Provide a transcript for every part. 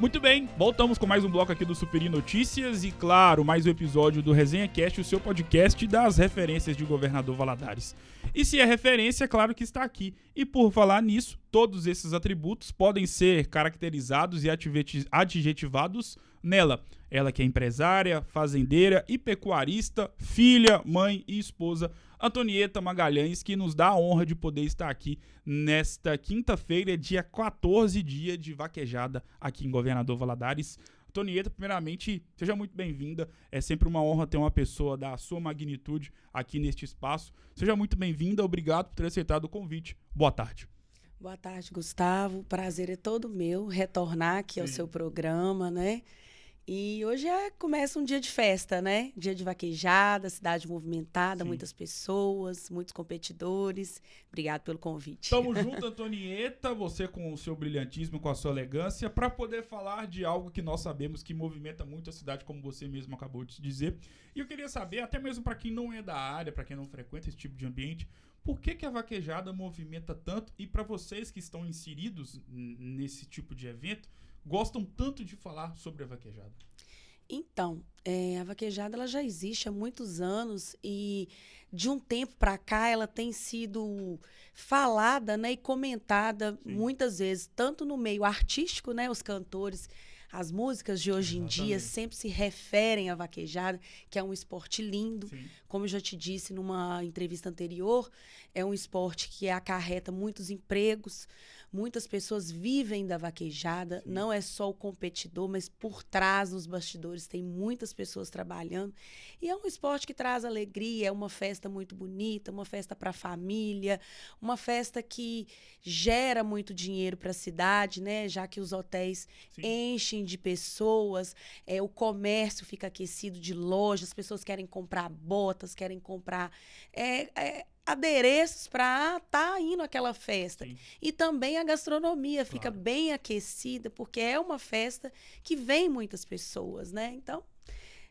Muito bem, voltamos com mais um bloco aqui do Superi Notícias e, claro, mais um episódio do Resenha Cast, o seu podcast das referências de Governador Valadares. E se é referência, é claro que está aqui. E por falar nisso, todos esses atributos podem ser caracterizados e adjetivados nela. Ela que é empresária, fazendeira e pecuarista, filha, mãe e esposa, Antonieta Magalhães, que nos dá a honra de poder estar aqui nesta quinta-feira, dia 14, dia de vaquejada aqui em Governador Valadares. Antonieta, primeiramente, seja muito bem-vinda. É sempre uma honra ter uma pessoa da sua magnitude aqui neste espaço. Seja muito bem-vinda, obrigado por ter aceitado o convite. Boa tarde. Boa tarde, Gustavo. O prazer é todo meu retornar aqui ao seu programa, né? E hoje começa um dia de festa, né? Dia de vaquejada, cidade movimentada, muitas pessoas, muitos competidores. Obrigado pelo convite. Tamo junto, Antonieta, você com o seu brilhantismo, com a sua elegância, para poder falar de algo que nós sabemos que movimenta muito a cidade, como você mesmo acabou de dizer. E eu queria saber, até mesmo para quem não é da área, para quem não frequenta esse tipo de ambiente, por que a vaquejada movimenta tanto? E para vocês que estão inseridos nesse tipo de evento, gostam tanto de falar sobre a vaquejada? Então, a vaquejada ela já existe há muitos anos e de um tempo para cá ela tem sido falada, né, e comentada muitas vezes, tanto no meio artístico, né, os cantores, as músicas de hoje em dia sempre se referem à vaquejada, que é um esporte lindo. Sim. Como eu já te disse numa entrevista anterior, é um esporte que acarreta muitos empregos. Muitas pessoas vivem da vaquejada, não é só o competidor, mas por trás, nos bastidores, tem muitas pessoas trabalhando. E é um esporte que traz alegria, é uma festa muito bonita, uma festa para a família, uma festa que gera muito dinheiro para a cidade, né? Já que os hotéis enchem de pessoas, o comércio fica aquecido de lojas, as pessoas querem comprar botas, querem comprar adereços para estar indo àquela festa. Sim. E também a gastronomia fica bem aquecida, porque é uma festa que vem muitas pessoas, né? Então,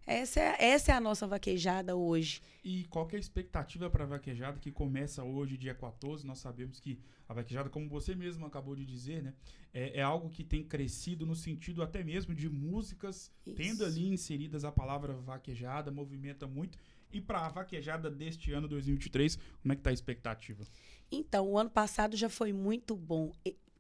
essa é a nossa vaquejada hoje. E qual que é a expectativa para a vaquejada que começa hoje, dia 14? Nós sabemos que a vaquejada, como você mesmo acabou de dizer, né, é algo que tem crescido no sentido até mesmo de músicas, tendo ali inseridas a palavra vaquejada, movimenta muito. E para a vaquejada deste ano, 2023, como é que está a expectativa? Então, o ano passado já foi muito bom,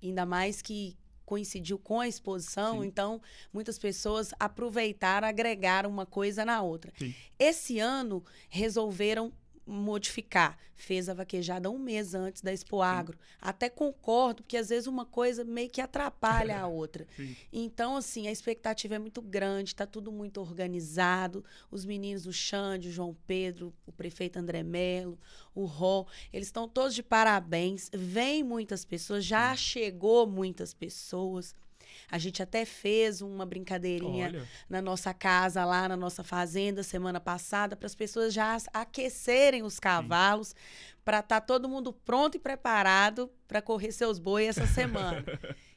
ainda mais que coincidiu com a exposição, então muitas pessoas aproveitaram, agregaram uma coisa na outra. Sim. Esse ano resolveram modificar, fez a vaquejada um mês antes da Expo Agro. Até concordo, porque às vezes uma coisa meio que atrapalha a outra. Então, assim, a expectativa é muito grande, está tudo muito organizado. Os meninos, o Xande, o João Pedro, o prefeito André Melo, o Ró, eles estão todos de parabéns. Vem muitas pessoas, já chegou muitas pessoas. A gente até fez uma brincadeirinha na nossa casa, lá na nossa fazenda, semana passada, para as pessoas já aquecerem os cavalos, para estar todo mundo pronto e preparado para correr seus bois essa semana.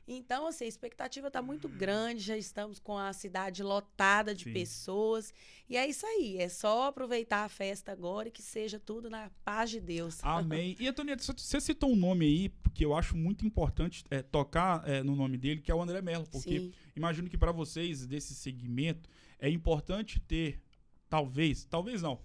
Então, assim, a expectativa está muito grande, já estamos com a cidade lotada de pessoas. E é isso aí, é só aproveitar a festa agora e que seja tudo na paz de Deus. Amém. E, Antonieta, você citou um nome aí, porque eu acho muito importante tocar no nome dele, que é o André Melo, porque imagino que para vocês, desse segmento, é importante ter, talvez não,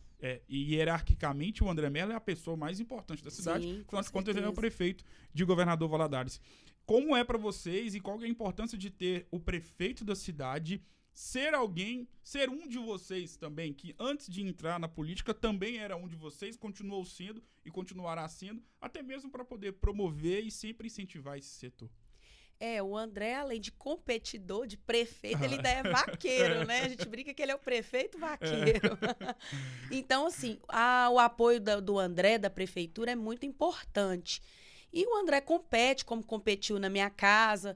hierarquicamente o André Melo é a pessoa mais importante da cidade, afinal de contas ele é o prefeito de Governador Valadares. Como é para vocês e qual é a importância de ter o prefeito da cidade ser um de vocês também, que antes de entrar na política também era um de vocês, continuou sendo e continuará sendo, até mesmo para poder promover e sempre incentivar esse setor? O André, além de competidor, de prefeito, ele ainda é vaqueiro, né? A gente brinca que ele é o prefeito vaqueiro. Então, assim, o apoio do André, da prefeitura, é muito importante. E o André compete, como competiu na minha casa,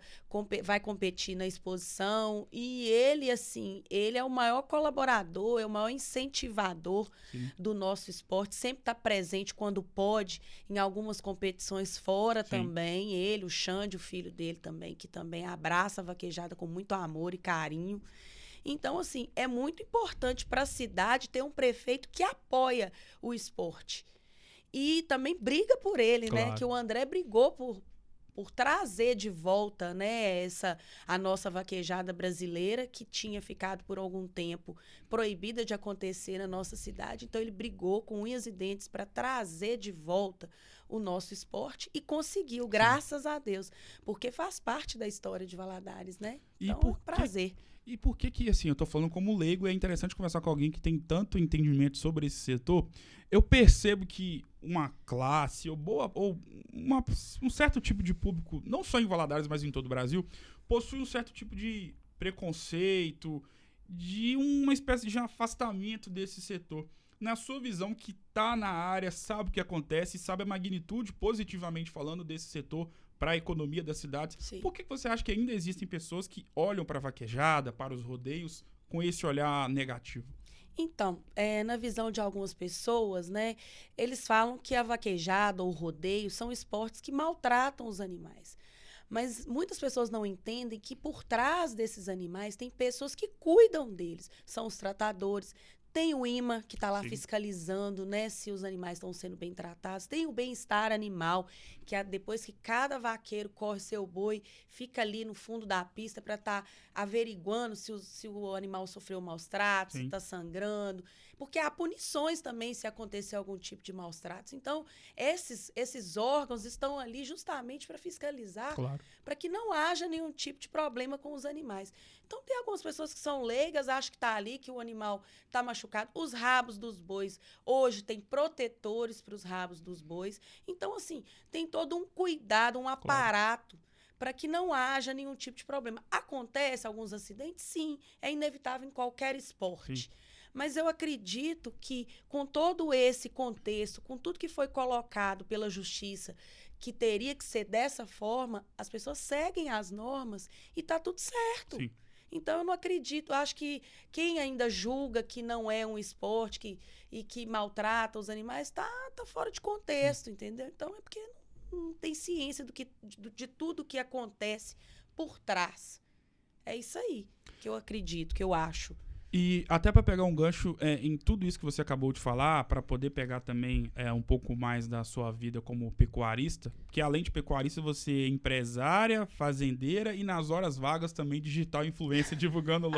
vai competir na exposição. E ele, assim, ele é o maior colaborador, é o maior incentivador do nosso esporte. Sempre está presente quando pode, em algumas competições fora também. Ele, o Xande, o filho dele também, que também abraça a vaquejada com muito amor e carinho. Então, assim, é muito importante para a cidade ter um prefeito que apoia o esporte. E também briga por ele, né? Que o André brigou por trazer de volta, né, a nossa vaquejada brasileira, que tinha ficado por algum tempo proibida de acontecer na nossa cidade. Então, ele brigou com unhas e dentes para trazer de volta o nosso esporte e conseguiu, graças a Deus, porque faz parte da história de Valadares, né? Então, é um prazer. E por que, assim, eu tô falando como leigo, é interessante conversar com alguém que tem tanto entendimento sobre esse setor. Eu percebo que uma classe um certo tipo de público, não só em Valadares, mas em todo o Brasil, possui um certo tipo de preconceito, de uma espécie de afastamento desse setor. Na sua visão, que tá na área, sabe o que acontece, sabe a magnitude, positivamente falando, desse setor para a economia das cidades. Sim. Por que você acha que ainda existem pessoas que olham para a vaquejada, para os rodeios, com esse olhar negativo? Então, na visão de algumas pessoas, né, eles falam que a vaquejada ou o rodeio são esportes que maltratam os animais. Mas muitas pessoas não entendem que por trás desses animais tem pessoas que cuidam deles. São os tratadores. Tem o IMA, que está lá fiscalizando, né, se os animais estão sendo bem tratados. Tem o bem-estar animal, que depois que cada vaqueiro corre seu boi, fica ali no fundo da pista para estar averiguando se o animal sofreu maus tratos, se está sangrando. Porque há punições também se acontecer algum tipo de maus tratos. Então, esses órgãos estão ali justamente para fiscalizar, para que não haja nenhum tipo de problema com os animais. Então, tem algumas pessoas que são leigas, acham que está ali, que o animal está machucado. Os rabos dos bois, hoje tem protetores para os rabos dos bois. Então, assim, tem todo um cuidado, um aparato para que não haja nenhum tipo de problema. Acontece alguns acidentes? Sim, é inevitável em qualquer esporte. Sim. Mas eu acredito que, com todo esse contexto, com tudo que foi colocado pela justiça, que teria que ser dessa forma, as pessoas seguem as normas e está tudo certo. Sim. Então, eu não acredito. Acho que quem ainda julga que não é um esporte e que maltrata os animais tá fora de contexto, entendeu? Então, é porque não tem ciência de tudo que acontece por trás. É isso aí que eu acredito, que eu acho. E até para pegar um gancho em tudo isso que você acabou de falar, para poder pegar também um pouco mais da sua vida como pecuarista, que além de pecuarista você é empresária, fazendeira e nas horas vagas também digital influencer, divulgando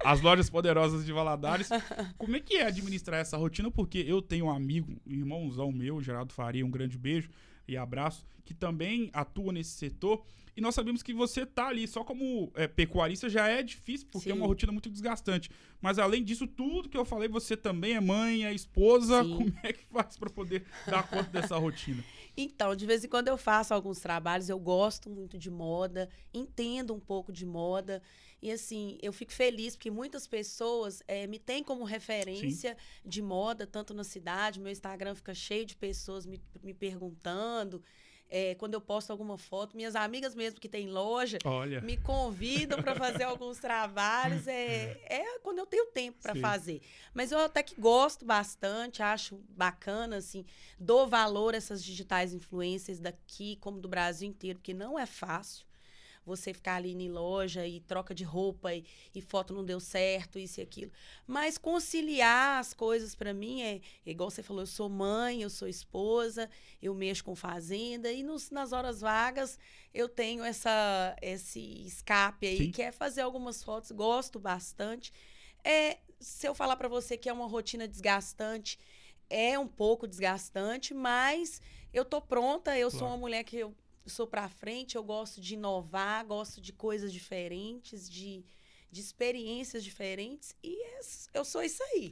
as lojas poderosas de Valadares. Como é que é administrar essa rotina? Porque eu tenho um amigo, um irmãozão meu, Geraldo Faria, um grande beijo e abraço, que também atua nesse setor. E nós sabemos que você tá ali só como pecuarista já é difícil, porque é uma rotina muito desgastante. Mas além disso, tudo que eu falei, você também é mãe, é esposa. Sim. Como é que faz para poder dar conta dessa rotina? Então, de vez em quando eu faço alguns trabalhos, eu gosto muito de moda, entendo um pouco de moda. E assim, eu fico feliz porque muitas pessoas me têm como referência Sim. de moda, tanto na cidade. Meu Instagram fica cheio de pessoas me perguntando. Quando eu posto alguma foto, minhas amigas mesmo que têm loja me convidam para fazer alguns trabalhos. Quando eu tenho tempo para fazer. Mas eu até que gosto bastante, acho bacana, assim, dou valor a essas digitais influencers daqui, como do Brasil inteiro, porque não é fácil. Você ficar ali em loja e troca de roupa e foto não deu certo, isso e aquilo. Mas conciliar as coisas para mim igual você falou, eu sou mãe, eu sou esposa, eu mexo com fazenda e nas horas vagas eu tenho esse escape aí, Sim. que é fazer algumas fotos, gosto bastante. Se eu falar para você que é uma rotina desgastante, é um pouco desgastante, mas eu tô pronta, eu sou uma mulher que eu sou pra frente, eu gosto de inovar, gosto de coisas diferentes, de experiências diferentes, e eu sou isso aí.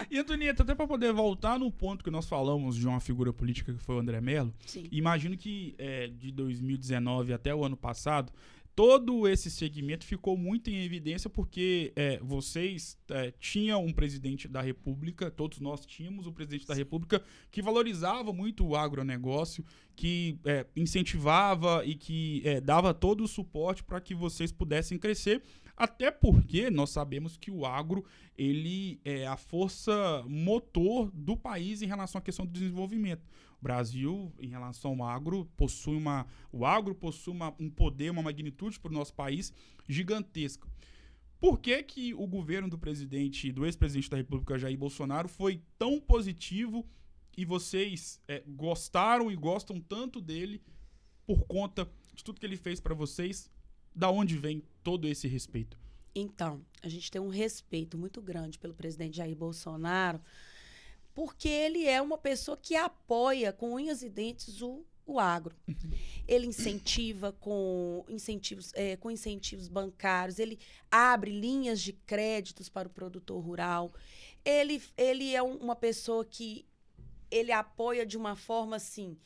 E, Antonieta, até para poder voltar no ponto que nós falamos de uma figura política que foi o André Mello, Sim. imagino que de 2019 até o ano passado, todo esse segmento ficou muito em evidência porque vocês tinham um presidente da República, todos nós tínhamos um presidente da República que valorizava muito o agronegócio, que incentivava e que dava todo o suporte para que vocês pudessem crescer, até porque nós sabemos que o agro ele é a força motor do país em relação à questão do desenvolvimento. O Brasil, em relação ao agro, possui um poder, uma magnitude para o nosso país gigantesca. Por que o governo do ex-presidente da República, Jair Bolsonaro, foi tão positivo e vocês gostaram e gostam tanto dele por conta de tudo que ele fez para vocês, da onde vem todo esse respeito? Então, a gente tem um respeito muito grande pelo presidente Jair Bolsonaro, porque ele é uma pessoa que apoia com unhas e dentes o agro. Ele incentiva com incentivos bancários, ele abre linhas de créditos para o produtor rural. Ele é uma pessoa que ele apoia de uma forma assim,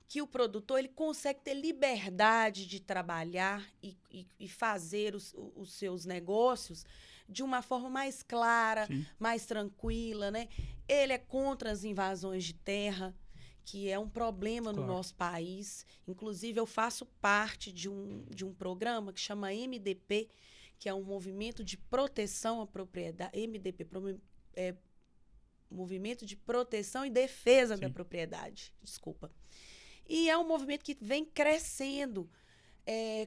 que o produtor ele consegue ter liberdade de trabalhar e fazer os seus negócios de uma forma mais clara, Sim. mais tranquila, né? Ele é contra as invasões de terra, que é um problema no nosso país. Inclusive, eu faço parte de um programa que chama MDP, que é um movimento de proteção à propriedade. MDP, Movimento de Proteção e Defesa Sim. da Propriedade. Desculpa. E é um movimento que vem crescendo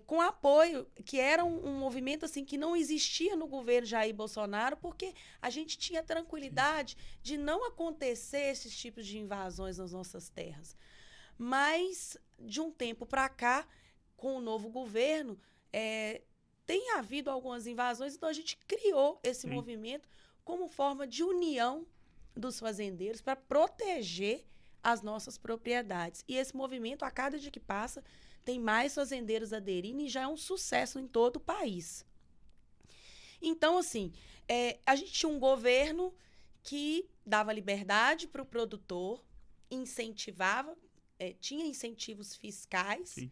com apoio, que era um movimento assim, que não existia no governo Jair Bolsonaro, porque a gente tinha tranquilidade de não acontecer esses tipos de invasões nas nossas terras. Mas, de um tempo para cá, com o novo governo, tem havido algumas invasões, então a gente criou esse movimento como forma de união dos fazendeiros para proteger as nossas propriedades. E esse movimento, a cada dia que passa, tem mais fazendeiros aderindo e já é um sucesso em todo o país. Então, assim, a gente tinha um governo que dava liberdade para o produtor, incentivava, tinha incentivos fiscais. Sim.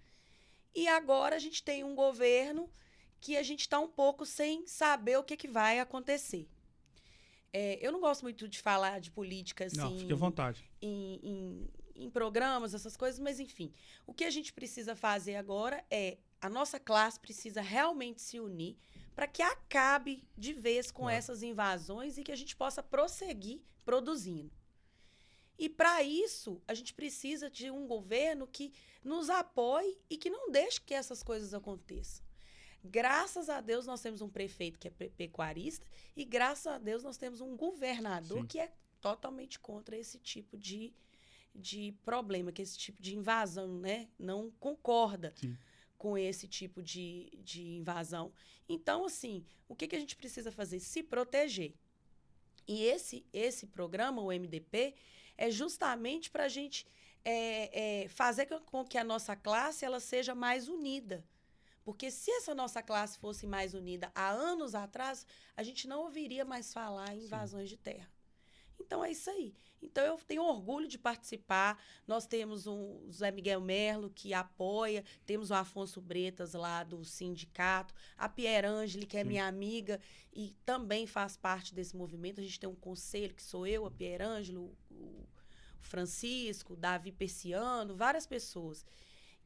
E agora a gente tem um governo que a gente está um pouco sem saber o que vai acontecer. Eu não gosto muito de falar de política assim. Não, fique à vontade. Em programas, essas coisas, mas enfim. O que a gente precisa fazer agora a nossa classe precisa realmente se unir para que acabe de vez com essas invasões e que a gente possa prosseguir produzindo. E para isso, a gente precisa de um governo que nos apoie e que não deixe que essas coisas aconteçam. Graças a Deus, nós temos um prefeito que é pecuarista e, graças a Deus, nós temos um governador Sim. que é totalmente contra esse tipo de problema, que esse tipo de invasão, né? Não concorda Sim. com esse tipo de invasão. Então, assim, o que a gente precisa fazer? Se proteger. E esse programa, o MDP, é justamente para a gente fazer com que a nossa classe ela seja mais unida. Porque se essa nossa classe fosse mais unida há anos atrás, a gente não ouviria mais falar em invasões Sim. de terra. Então, é isso aí. Então, eu tenho orgulho de participar. Nós temos o Zé Miguel Merlo, que apoia. Temos o Afonso Bretas, lá do sindicato. A Pierre Angeli, que é minha amiga e também faz parte desse movimento. A gente tem um conselho, que sou eu, a Pierre Angeli, o Francisco, o Davi Persiano, várias pessoas.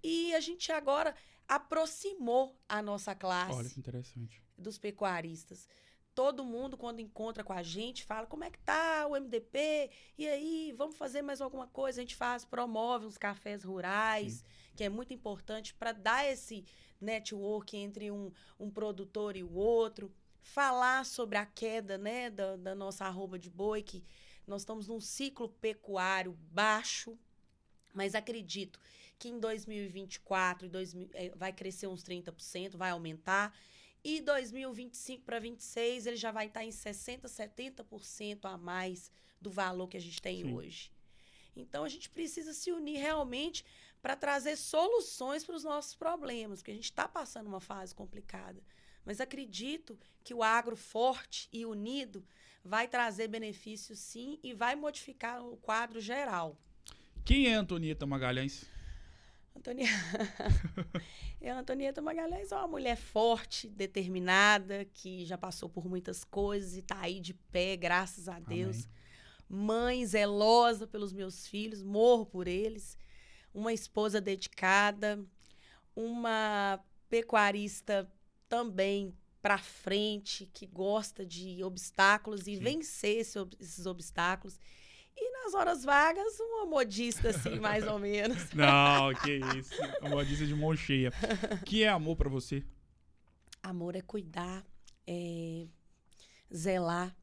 E a gente agora aproximou a nossa classe Olha, que interessante. Dos pecuaristas. Todo mundo, quando encontra com a gente, fala como é que tá o MDP, e aí, vamos fazer mais alguma coisa? A gente promove uns cafés rurais, Sim. que é muito importante para dar esse network entre um produtor e o outro, falar sobre a queda, né, da nossa arroba de boi, que nós estamos num ciclo pecuário baixo, mas acredito que em 2024 vai crescer uns 30%, vai aumentar. E 2025 para 2026, ele já vai estar em 60%, 70% a mais do valor que a gente tem Sim. hoje. Então, a gente precisa se unir realmente para trazer soluções para os nossos problemas, porque a gente está passando uma fase complicada. Mas acredito que o agro forte e unido vai trazer benefícios, sim, e vai modificar o quadro geral. Quem é Antonieta Magalhães? Antonieta Magalhães é uma mulher forte, determinada, que já passou por muitas coisas e está aí de pé, graças a Deus. Amém. Mãe zelosa pelos meus filhos, morro por eles. Uma esposa dedicada, uma pecuarista também para frente, que gosta de obstáculos e Sim. vencer esses obstáculos. E nas horas vagas, uma modista, assim, mais ou menos. Não, que isso. Uma modista de mão cheia. O que é amor pra você? Amor é cuidar, é zelar,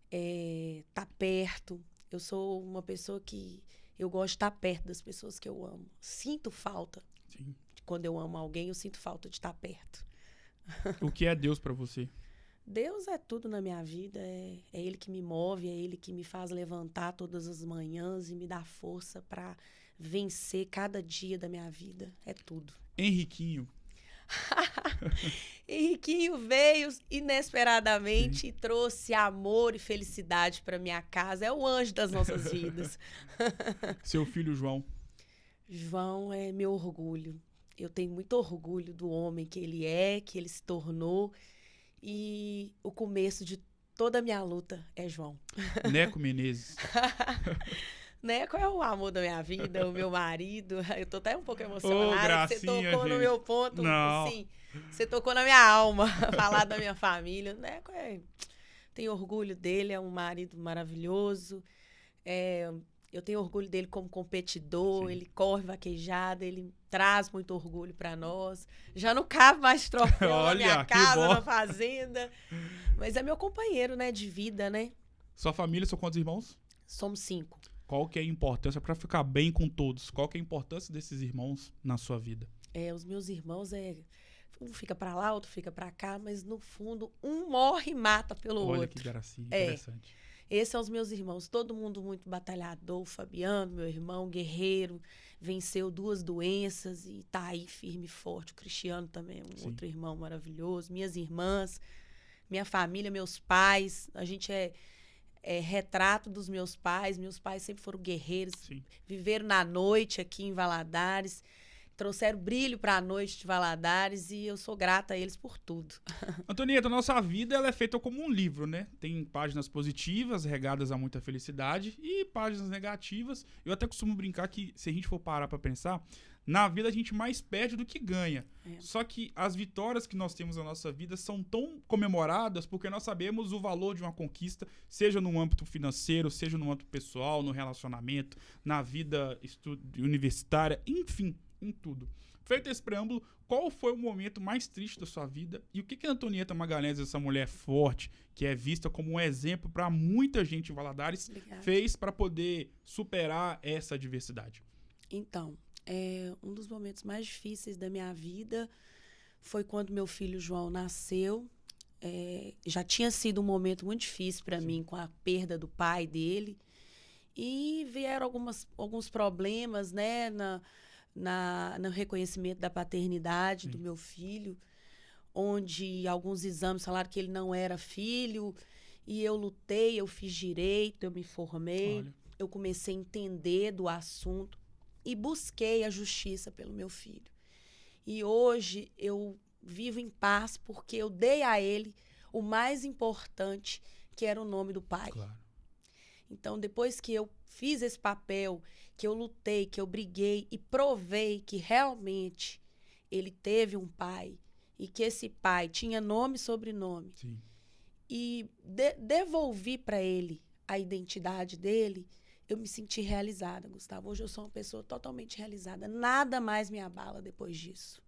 é tá perto. Eu sou uma pessoa que eu gosto de estar perto das pessoas que eu amo. Sinto falta Sim. Quando eu amo alguém, eu sinto falta de estar perto. O que é Deus para você? Deus é tudo na minha vida, é Ele que me move, é Ele que me faz levantar todas as manhãs e me dá força para vencer cada dia da minha vida, é tudo. Henriquinho. Henriquinho veio inesperadamente Sim. e trouxe amor e felicidade para minha casa, é o anjo das nossas vidas. Seu filho João. João é meu orgulho, eu tenho muito orgulho do homem que ele é, que ele se tornou. E o começo de toda a minha luta é João. Neco Menezes. Neco é o amor da minha vida, o meu marido. Eu tô até um pouco emocionada. Ô, gracinha, você tocou no gente. meu ponto. Não. Assim, você tocou na minha alma, falar da minha família. Neco tenho orgulho dele, é um marido maravilhoso. Eu tenho orgulho dele como competidor, Sim. ele corre vaquejada, ele traz muito orgulho para nós. Já não cabe mais troféu na minha casa, na fazenda. Mas é meu companheiro, né, de vida, né? Sua família, são quantos irmãos? Somos 5. Qual que é a importância para ficar bem com todos? Qual que é a importância desses irmãos na sua vida? Os meus irmãos um fica para lá, outro fica para cá, mas no fundo um morre e mata pelo outro. Olha que gracinha, interessante. Esses são os meus irmãos, todo mundo muito batalhador. O Fabiano, meu irmão, guerreiro, venceu 2 doenças e tá aí firme e forte. O Cristiano também, outro irmão maravilhoso. Minhas irmãs, minha família, meus pais. A gente é retrato dos meus pais. Meus pais sempre foram guerreiros, viveram na noite aqui em Valadares. Trouxeram brilho para a noite de Valadares e eu sou grata a eles por tudo. Antonieta, nossa vida ela é feita como um livro, né? Tem páginas positivas, regadas a muita felicidade, e páginas negativas. Eu até costumo brincar que, se a gente for parar para pensar, na vida a gente mais perde do que ganha. Só que as vitórias que nós temos na nossa vida são tão comemoradas porque nós sabemos o valor de uma conquista, seja no âmbito financeiro, seja no âmbito pessoal, no relacionamento, na vida universitária, enfim, em tudo. Feito esse preâmbulo, qual foi o momento mais triste da sua vida e o que a Antonieta Magalhães, essa mulher forte, que é vista como um exemplo para muita gente em Valadares, fez para poder superar essa adversidade? Então, um dos momentos mais difíceis da minha vida foi quando meu filho João nasceu. Já tinha sido um momento muito difícil para mim com a perda do pai dele e vieram alguns problemas, né, no reconhecimento da paternidade do meu filho, onde alguns exames falaram que ele não era filho, e eu lutei, eu fiz direito, eu me formei, eu comecei a entender do assunto e busquei a justiça pelo meu filho. E hoje eu vivo em paz porque eu dei a ele o mais importante, que era o nome do pai. Claro. Então, depois que eu fiz esse papel, que eu lutei, que eu briguei e provei que realmente ele teve um pai e que esse pai tinha nome e sobrenome, e devolvi para ele a identidade dele, eu me senti realizada, Gustavo. Hoje eu sou uma pessoa totalmente realizada. Nada mais me abala depois disso.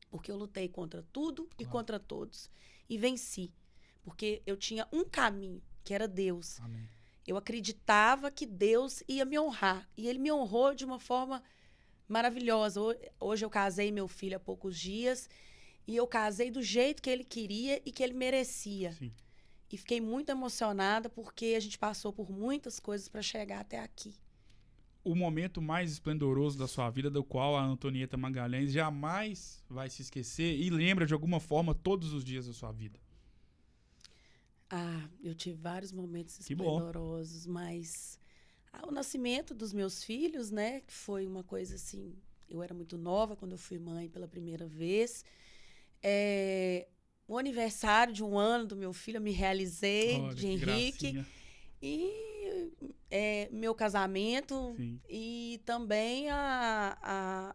Porque eu lutei contra tudo e contra todos. E venci. Porque eu tinha um caminho, que era Deus. Amém. Eu acreditava que Deus ia me honrar. E Ele me honrou de uma forma maravilhosa. Hoje eu casei meu filho há poucos dias. E eu casei do jeito que Ele queria e que Ele merecia. E fiquei muito emocionada porque a gente passou por muitas coisas para chegar até aqui. O momento mais esplendoroso da sua vida, do qual a Antonieta Magalhães jamais vai se esquecer e lembra de alguma forma todos os dias da sua vida? Eu tive vários momentos esplendorosos, mas o nascimento dos meus filhos, né, que foi uma coisa assim, eu era muito nova quando eu fui mãe pela primeira vez. O aniversário de 1 ano do meu filho, eu me realizei, de Henrique. Gracinha. E meu casamento. E também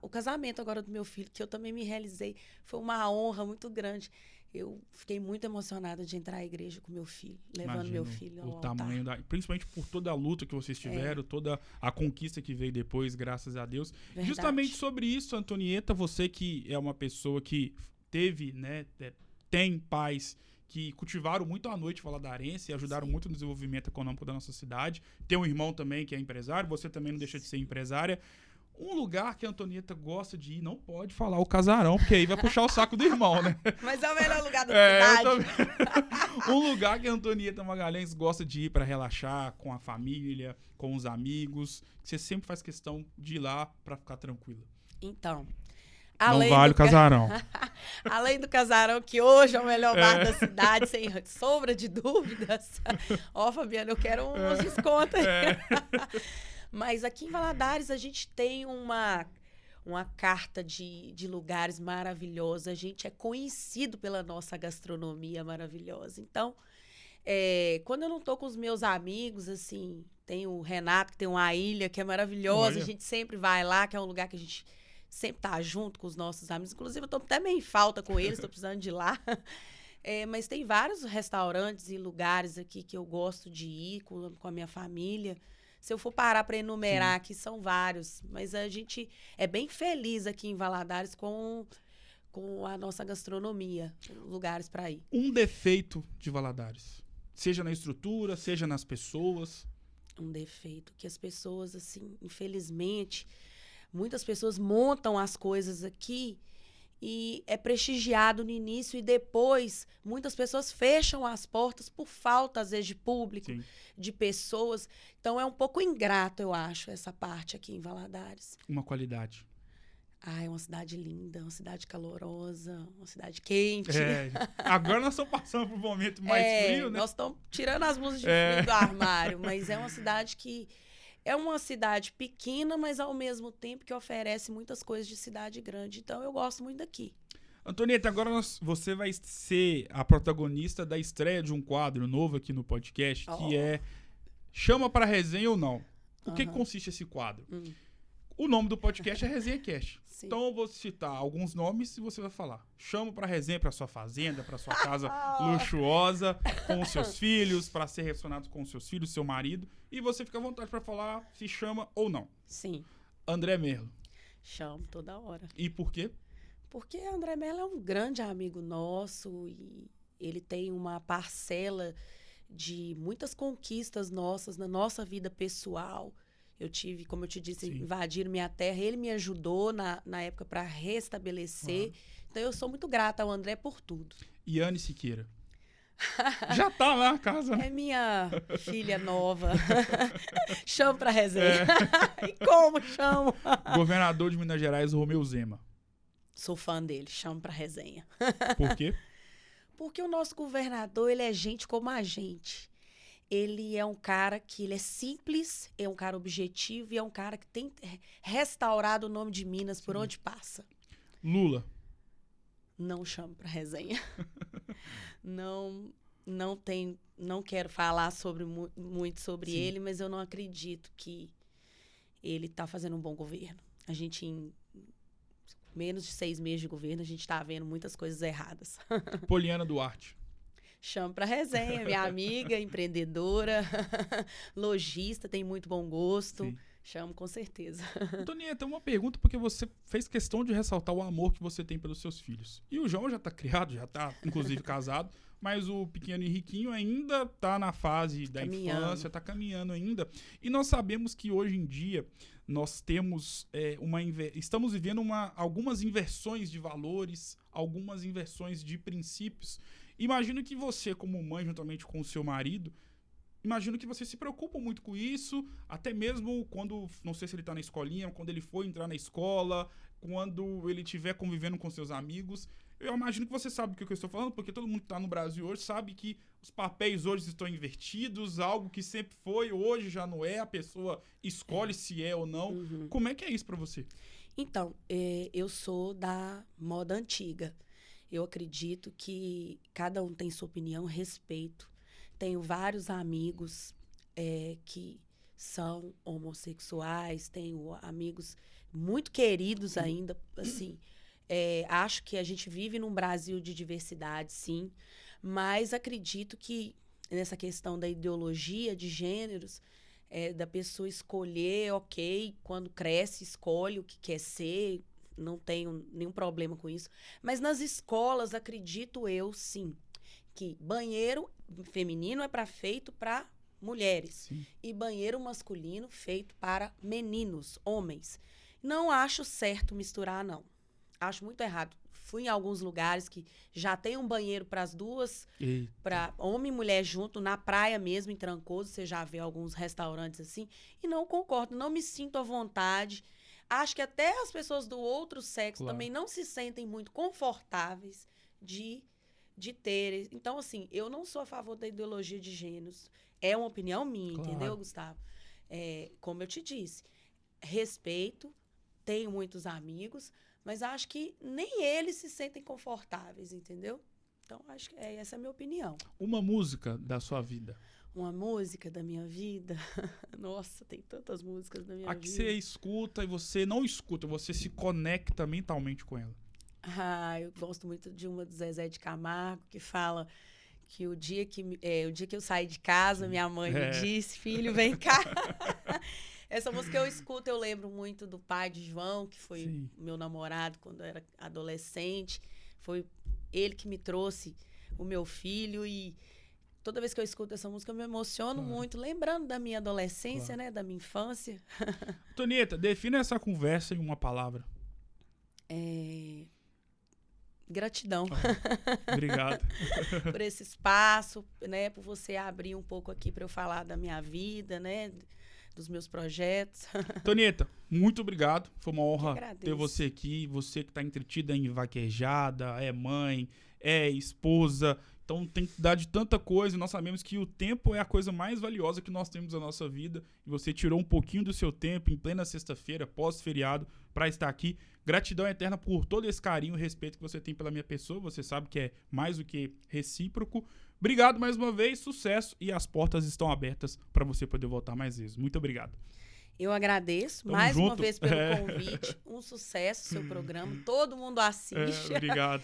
o casamento agora do meu filho, que eu também me realizei. Foi uma honra muito grande. Eu fiquei muito emocionada de entrar à igreja com meu filho, levando meu filho ao altar. Principalmente por toda a luta que vocês tiveram, toda a conquista que veio depois, graças a Deus. Verdade. Justamente sobre isso, Antonieta, você que é uma pessoa que teve, né, tem pais que cultivaram muito a noite valadarense e ajudaram muito no desenvolvimento econômico da nossa cidade. Tem um irmão também que é empresário, você também não deixa de ser empresária. Um lugar que a Antonieta gosta de ir, não pode falar o Casarão, porque aí vai puxar o saco do irmão, né? Mas é o melhor lugar da cidade. Um lugar que a Antonieta Magalhães gosta de ir para relaxar com a família, com os amigos, que você sempre faz questão de ir lá para ficar tranquila. Então, não vale o Casarão. Além do Casarão, que hoje é o melhor bar da cidade, sem sombra de dúvidas. Ó, Fabiana, eu quero uns descontos aí. Mas aqui em Valadares a gente tem uma carta de lugares maravilhosos. A gente é conhecido pela nossa gastronomia maravilhosa. Então, quando eu não tô com os meus amigos, assim, tem o Renato, que tem uma ilha que é maravilhosa. A gente sempre vai lá, que é um lugar que a gente sempre tá junto com os nossos amigos. Inclusive, eu tô até meio em falta com eles, tô precisando de ir lá. Mas tem vários restaurantes e lugares aqui que eu gosto de ir com a minha família. Se eu for parar para enumerar aqui, são vários. Mas a gente é bem feliz aqui em Valadares com a nossa gastronomia, lugares para ir. Um defeito de Valadares, seja na estrutura, seja nas pessoas. Um defeito que as pessoas, assim, infelizmente, muitas pessoas montam as coisas aqui e é prestigiado no início e depois muitas pessoas fecham as portas por falta, às vezes, de público, de pessoas. Então, é um pouco ingrato, eu acho, essa parte aqui em Valadares. Uma qualidade. É uma cidade linda, uma cidade calorosa, uma cidade quente. Agora nós estamos passando por um momento mais frio, né? Nós estamos tirando as blusas de frio do armário, mas é uma cidade que... É uma cidade pequena, mas ao mesmo tempo que oferece muitas coisas de cidade grande. Então, eu gosto muito daqui. Antonieta, agora você vai ser a protagonista da estreia de um quadro novo aqui no podcast, que é Chama para Resenha ou Não. O que consiste esse quadro? O nome do podcast é Resenha Cast. Sim. Então, eu vou citar alguns nomes e você vai falar. Chama para resenha para sua fazenda, para sua casa luxuosa, com os seus filhos, para ser relacionado com os seus filhos, seu marido. E você fica à vontade para falar se chama ou não. Sim. André Merlo. Chamo toda hora. E por quê? Porque André Merlo é um grande amigo nosso e ele tem uma parcela de muitas conquistas nossas na nossa vida pessoal. Eu tive, como eu te disse, invadir minha terra. Ele me ajudou na época para restabelecer. Então, eu sou muito grata ao André por tudo. Iane Siqueira. Já tá lá a casa, né? É minha filha nova. Chamo pra resenha. E como chamo? Governador de Minas Gerais, Romeu Zema. Sou fã dele, chamo pra resenha. Por quê? Porque o nosso governador, ele é gente como a gente. Ele é um cara que ele é simples, é um cara objetivo e é um cara que tem restaurado o nome de Minas por onde passa. Lula. Não chamo pra resenha. Não quero falar muito sobre ele, mas eu não acredito que ele tá fazendo um bom governo. A gente, em menos de 6 meses de governo, a gente tá vendo muitas coisas erradas. Poliana Duarte. Chamo pra resenha, minha amiga, empreendedora, lojista, tem muito bom gosto. Sim. Chamo com certeza. Antonieta, uma pergunta, porque você fez questão de ressaltar o amor que você tem pelos seus filhos. E o João já tá criado, já tá, inclusive, casado, mas o pequeno Henriquinho ainda tá na fase da infância, tá caminhando ainda. E nós sabemos que hoje em dia nós temos estamos vivendo algumas inversões de valores, algumas inversões de princípios. Imagino que você, como mãe, juntamente com o seu marido, imagino que você se preocupa muito com isso, até mesmo quando, não sei se ele está na escolinha, quando ele for entrar na escola, quando ele estiver convivendo com seus amigos. Eu imagino que você sabe do que eu estou falando, porque todo mundo que está no Brasil hoje sabe que os papéis hoje estão invertidos, algo que sempre foi, hoje já não é, a pessoa escolhe se é ou não. Uhum. Como é que é isso para você? Então, eu sou da moda antiga. Eu acredito que cada um tem sua opinião, respeito. Tenho vários amigos que são homossexuais, tenho amigos muito queridos ainda, assim. Acho que a gente vive num Brasil de diversidade, sim, mas acredito que nessa questão da ideologia de gêneros, da pessoa escolher, ok, quando cresce, escolhe o que quer ser, não tenho nenhum problema com isso. Mas nas escolas, acredito eu, sim, que banheiro feminino feito para mulheres. Sim. E banheiro masculino feito para meninos, homens. Não acho certo misturar, não. Acho muito errado. Fui em alguns lugares que já tem um banheiro para as duas, para homem e mulher junto, na praia mesmo, em Trancoso, você já vê alguns restaurantes assim, e não concordo, não me sinto à vontade. Acho que até as pessoas do outro sexo também não se sentem muito confortáveis de ter. Então, assim, eu não sou a favor da ideologia de gêneros. É uma opinião minha, entendeu, Gustavo? Como eu te disse, respeito, tenho muitos amigos, mas acho que nem eles se sentem confortáveis, entendeu? Então, acho que essa é a minha opinião. Uma música da sua vida? Uma música da minha vida? Nossa, tem tantas músicas da minha vida. A que você escuta e você não escuta, você se conecta mentalmente com ela. Eu gosto muito de uma do Zezé de Camargo, que fala que o dia que eu saí de casa, minha mãe me disse, filho, vem cá. Essa música eu escuto, eu lembro muito do pai de João, que foi meu namorado quando eu era adolescente. Foi ele que me trouxe o meu filho e toda vez que eu escuto essa música eu me emociono muito, lembrando da minha adolescência, né, da minha infância. Antonieta, defina essa conversa em uma palavra. Gratidão. Obrigado. Por esse espaço, né, por você abrir um pouco aqui para eu falar da minha vida, né, dos meus projetos. Antonieta, muito obrigado. Foi uma honra ter você aqui. Você que está entretida em vaquejada, é mãe, é esposa. Então tem que dar de tanta coisa. E nós sabemos que o tempo é a coisa mais valiosa que nós temos na nossa vida. E você tirou um pouquinho do seu tempo em plena sexta-feira, pós-feriado, para estar aqui. Gratidão eterna por todo esse carinho e respeito que você tem pela minha pessoa. Você sabe que é mais do que recíproco. Obrigado mais uma vez, sucesso, e as portas estão abertas para você poder voltar mais vezes. Muito obrigado. Eu agradeço mais uma vez pelo convite. Um sucesso, seu programa. Todo mundo assiste. Obrigado.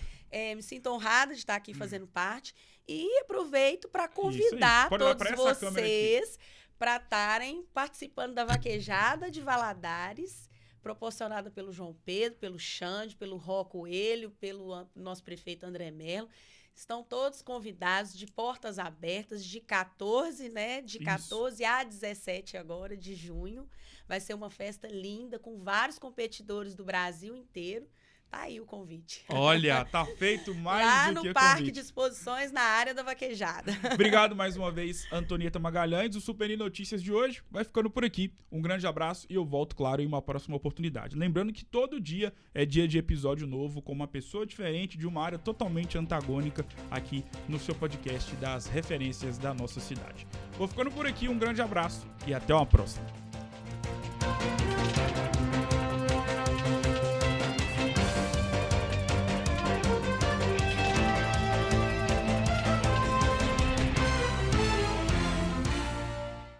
Me sinto honrada de estar aqui fazendo parte. E aproveito para convidar todos vocês para estarem participando da vaquejada de Valadares, proporcionada pelo João Pedro, pelo Xande, pelo Ró Coelho, pelo nosso prefeito André Mello. Estão todos convidados, de portas abertas, de 14, né? De 14 a 17 agora, de junho. Vai ser uma festa linda, com vários competidores do Brasil inteiro. Tá aí o convite. Olha, tá feito mais do que o convite. Lá no Parque de Exposições, na área da vaquejada. Obrigado mais uma vez, Antonieta Magalhães. O Super Notícias de hoje vai ficando por aqui. Um grande abraço e eu volto, claro, em uma próxima oportunidade. Lembrando que todo dia é dia de episódio novo, com uma pessoa diferente, de uma área totalmente antagônica, aqui no seu podcast das referências da nossa cidade. Vou ficando por aqui, um grande abraço e até uma próxima.